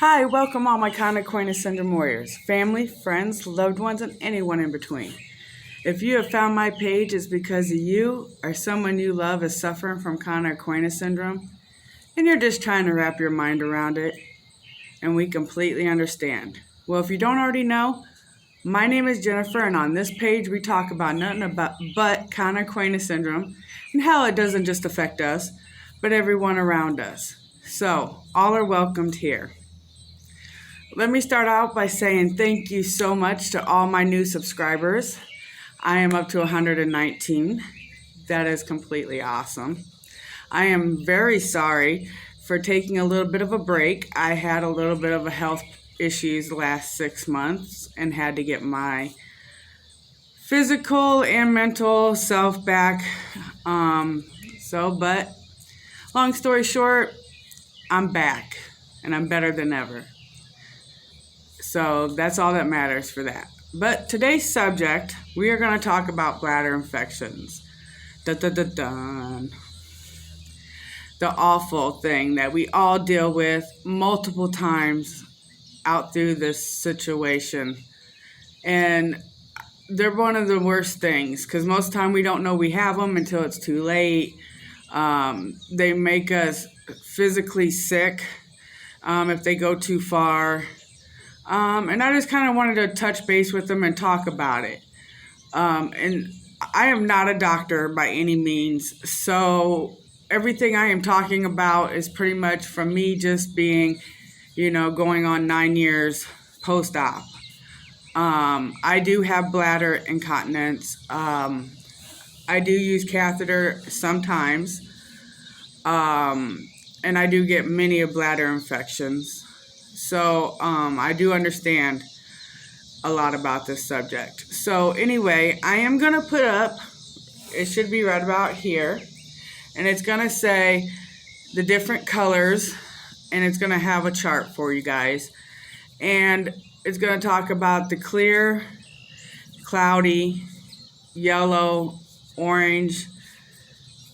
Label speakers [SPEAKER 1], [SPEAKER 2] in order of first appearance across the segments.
[SPEAKER 1] Hi, welcome all my Cauda Equina syndrome warriors, family, friends, loved ones, and anyone in between. If you have found my page, it's because you or someone you love is suffering from Cauda Equina syndrome, and you're just trying to wrap your mind around it, and we completely understand. Well, if you don't already know, my name is Jennifer, and on this page we talk about nothing but Cauda Equina syndrome, and how it doesn't just affect us, but everyone around us. So, all are welcomed here. Let me start out by saying thank you so much to all my new subscribers. I am up to 119. That is completely awesome. I am very sorry for taking a little bit of a break. I had a little bit of a health issues the last 6 months and had to get my physical and mental self back. But long story short, I'm back and I'm better than ever. So that's all that matters for that. But today's subject, we are going to talk about bladder infections. Dun, dun, dun, dun. The awful thing that we all deal with multiple times out through this situation. And they're one of the worst things because most of the time we don't know we have them until it's too late. They make us physically sick if they go too far. And I just kind of wanted to touch base with them and talk about it. And I am not a doctor by any means, so everything I am talking about is pretty much from me just being, going on 9 years post-op. I do have bladder incontinence. I do use catheter sometimes, and I do get many bladder infections. So I do understand a lot about this subject. So anyway, I am going to put up, it should be right about here, and it's going to say the different colors, and it's going to have a chart for you guys. And it's going to talk about the clear, cloudy, yellow, orange,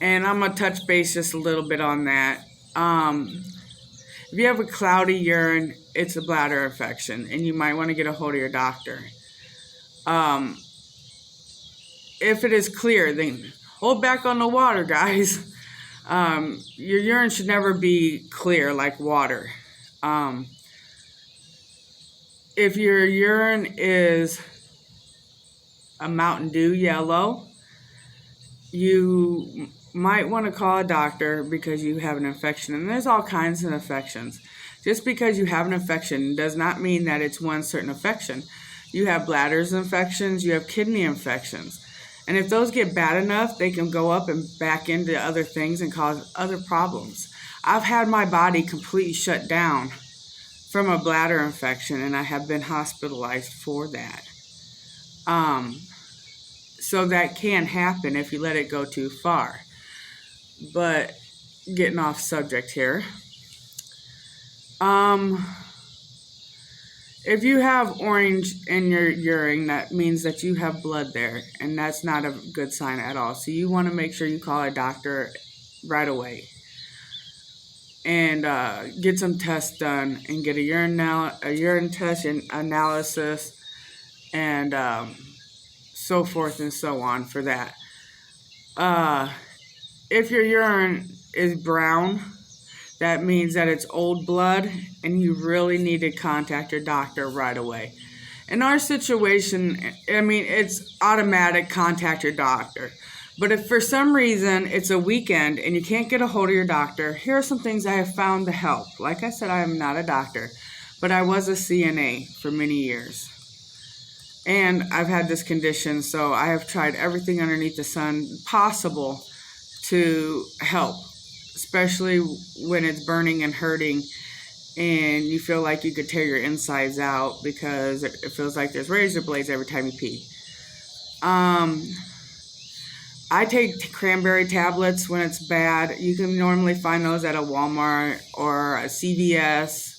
[SPEAKER 1] and I'm going to touch base just a little bit on that. If you have a cloudy urine, it's a bladder infection, and you might want to get a hold of your doctor. If it is clear, then hold back on the water, guys. Your urine should never be clear like water. If your urine is a Mountain Dew yellow, you might want to call a doctor because you have an infection. And there's all kinds of infections. Just because you have an infection does not mean that it's one certain infection. You have bladder infections, you have kidney infections. And if those get bad enough, they can go up and back into other things and cause other problems. I've had my body completely shut down from a bladder infection, and I have been hospitalized for that. So that can happen if you let it go too far. But getting off subject here. If you have orange in your urine, that means that you have blood there, and that's not a good sign at all. So you want to make sure you call a doctor right away and get some tests done and get a urine test and analysis and so forth and so on for that. If your urine is brown, that means that it's old blood and you really need to contact your doctor right away. In our situation, it's automatic, contact your doctor. But if for some reason it's a weekend and you can't get a hold of your doctor, here are some things I have found to help. Like I said, I am not a doctor, but I was a CNA for many years. And I've had this condition, so I have tried everything underneath the sun possible to help, especially when it's burning and hurting and you feel like you could tear your insides out because it feels like there's razor blades every time you pee. I take cranberry tablets when it's bad. You can normally find those at a Walmart or a CVS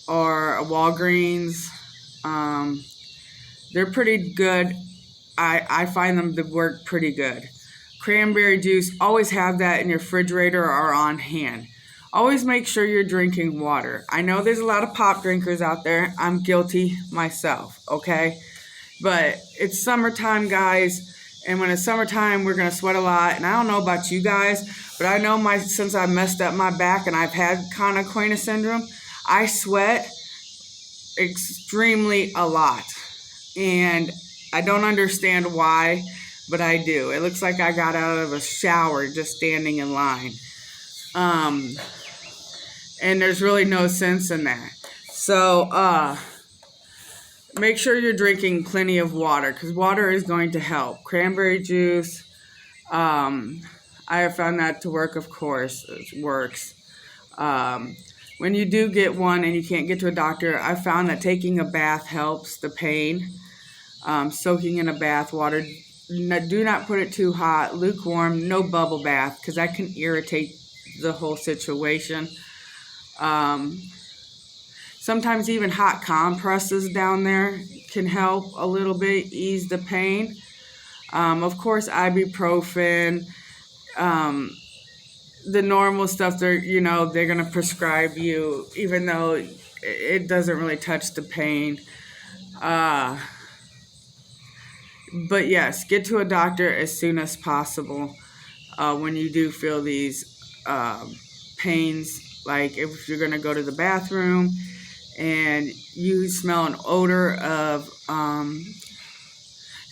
[SPEAKER 1] or a Walgreens. They're pretty good. I find them to work pretty good. Cranberry juice, always have that in your refrigerator or on hand. always make sure you're drinking water. I know there's a lot of pop drinkers out there. I'm guilty myself, okay? But it's summertime, guys. And when it's summertime, we're going to sweat a lot. And I don't know about you guys, but I know since I messed up my back and I've had Cauda Equina syndrome, I sweat extremely a lot. And I don't understand why, but I do. It looks like I got out of a shower just standing in line. And there's really no sense in that. So, make sure you're drinking plenty of water, because water is going to help. Cranberry juice, I have found that to work, of course. It works. When you do get one and you can't get to a doctor, I found that taking a bath helps the pain. Soaking in a bath water, do not put it too hot, lukewarm, no bubble bath, because that can irritate the whole situation. Sometimes even hot compresses down there can help a little bit, ease the pain. Of course, ibuprofen, the normal stuff they're going to prescribe you, even though it doesn't really touch the pain. But yes, get to a doctor as soon as possible when you do feel these pains. Like if you're going to go to the bathroom and you smell an odor of,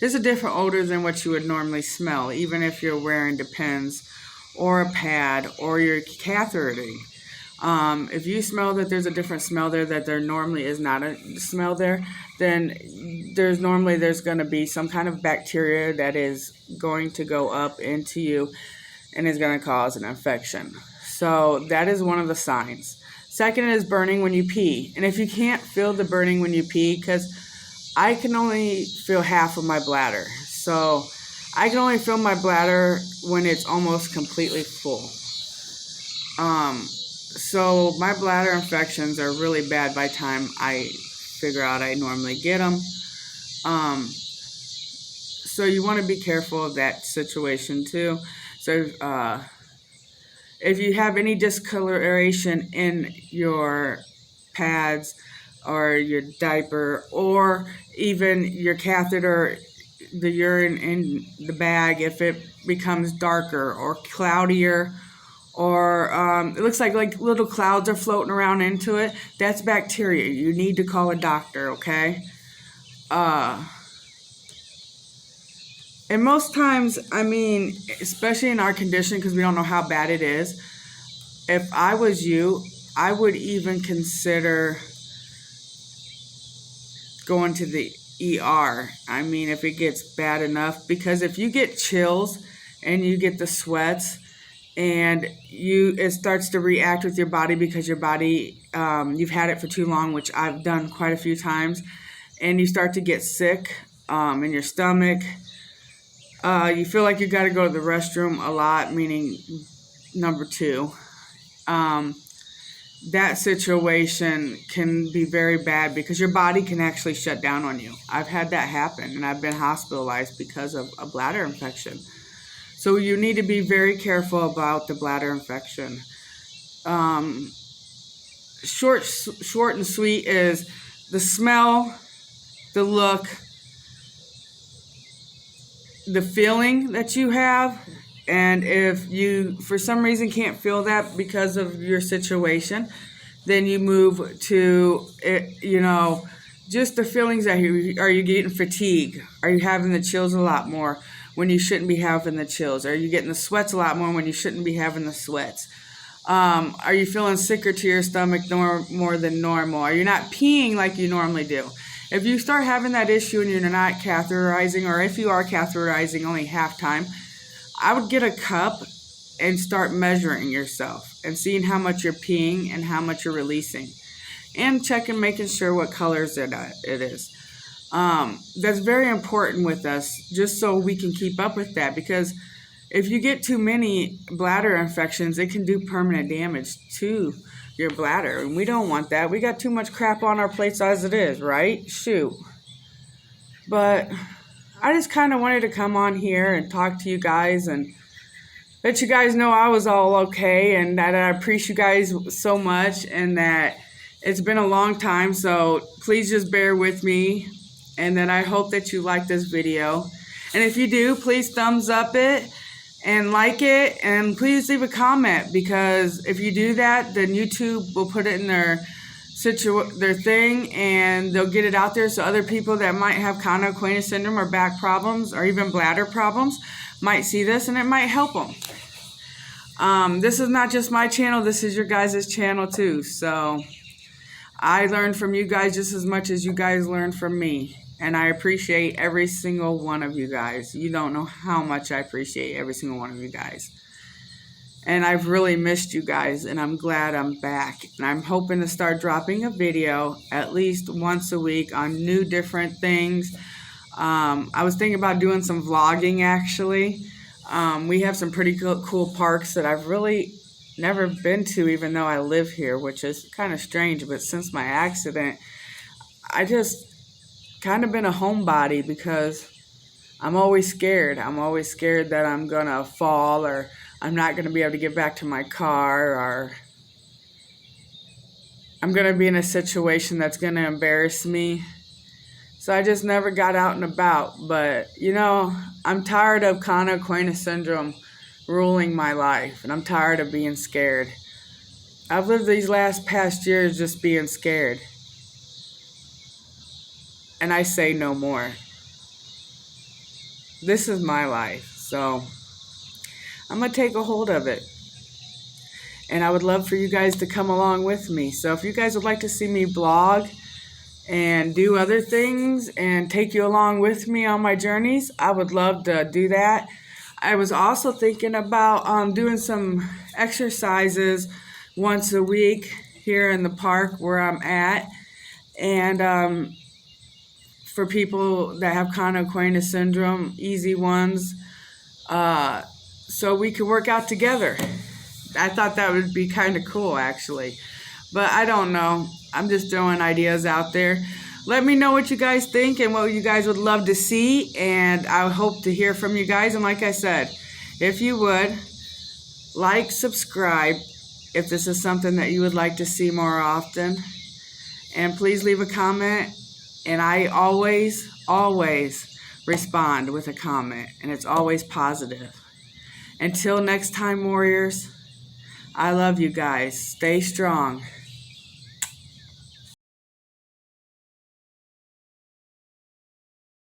[SPEAKER 1] there's a different odor than what you would normally smell, even if you're wearing Depends or a pad or you're catheterizing. If you smell that there's a different smell there, that there normally is not a smell there, then there's going to be some kind of bacteria that is going to go up into you and is going to cause an infection. So that is one of the signs. Second is burning when you pee. And if you can't feel the burning when you pee, because I can only feel half of my bladder. So I can only feel my bladder when it's almost completely full. So my bladder infections are really bad by the time I figure out I normally get them. So you want to be careful of that situation too. So if you have any discoloration in your pads or your diaper or even your catheter, the urine in the bag, if it becomes darker or cloudier, or it looks like little clouds are floating around into it, that's bacteria. You need to call a doctor, okay? And most times, I mean, especially in our condition, because we don't know how bad it is, if I was you, I would even consider going to the ER. I mean, if it gets bad enough, because if you get chills and you get the sweats and it starts to react with your body, because your body, you've had it for too long, which I've done quite a few times, and you start to get sick in your stomach. You feel like you got to go to the restroom a lot, meaning number 2. That situation can be very bad because your body can actually shut down on you. I've had that happen, and I've been hospitalized because of a bladder infection. So you need to be very careful about the bladder infection. Short and sweet is the smell, the look, the feeling that you have. And if you, for some reason, can't feel that because of your situation, then you move to, just the feelings that are you getting fatigue? Are you having the chills a lot more when you shouldn't be having the chills? Are you getting the sweats a lot more when you shouldn't be having the sweats? Are you feeling sicker to your stomach more than normal? Are you not peeing like you normally do? If you start having that issue and you're not catheterizing, or if you are catheterizing only half time, I would get a cup and start measuring yourself and seeing how much you're peeing and how much you're releasing, and checking, making sure what colors it is. That's very important with us, just so we can keep up with that, because if you get too many bladder infections, it can do permanent damage to your bladder, and we don't want that. We got too much crap on our plates as it is, right? Shoot. But I just kind of wanted to come on here and talk to you guys and let you guys know I was all okay, and that I appreciate you guys so much, and that it's been a long time, so please just bear with me, and then I hope that you like this video. And if you do, please thumbs up it and like it, and please leave a comment, because if you do that, then YouTube will put it in their thing, and they'll get it out there, so other people that might have Cauda Equina syndrome or back problems or even bladder problems might see this, and it might help them. This is not just my channel, this is your guys' channel too, so I learned from you guys just as much as you guys learned from me, and I appreciate every single one of you guys. You don't know how much I appreciate every single one of you guys. And I've really missed you guys, and I'm glad I'm back. And I'm hoping to start dropping a video at least once a week on new different things. I was thinking about doing some vlogging, actually. We have some pretty cool parks that I've really never been to, even though I live here, which is kind of strange. But since my accident, I just kind of been a homebody, because I'm always scared. I'm always scared that I'm going to fall, or I'm not going to be able to get back to my car, or I'm going to be in a situation that's going to embarrass me. So I just never got out and about. But, you know, I'm tired of Cauda Equina syndrome ruling my life, and I'm tired of being scared. I've lived these past years just being scared. And I say no more. This is my life, so I'm going to take a hold of it. And I would love for you guys to come along with me. So if you guys would like to see me blog and do other things and take you along with me on my journeys, I would love to do that. I was also thinking about doing some exercises once a week here in the park where I'm at. And for people that have Cauda Equina syndrome, easy ones, so we could work out together. I thought that would be kind of cool, actually. But I don't know. I'm just throwing ideas out there. Let me know what you guys think and what you guys would love to see. And I hope to hear from you guys. And like I said, if you would, like, subscribe if this is something that you would like to see more often. And please leave a comment. And I always, always respond with a comment. And it's always positive. Until next time, warriors, I love you guys. Stay strong.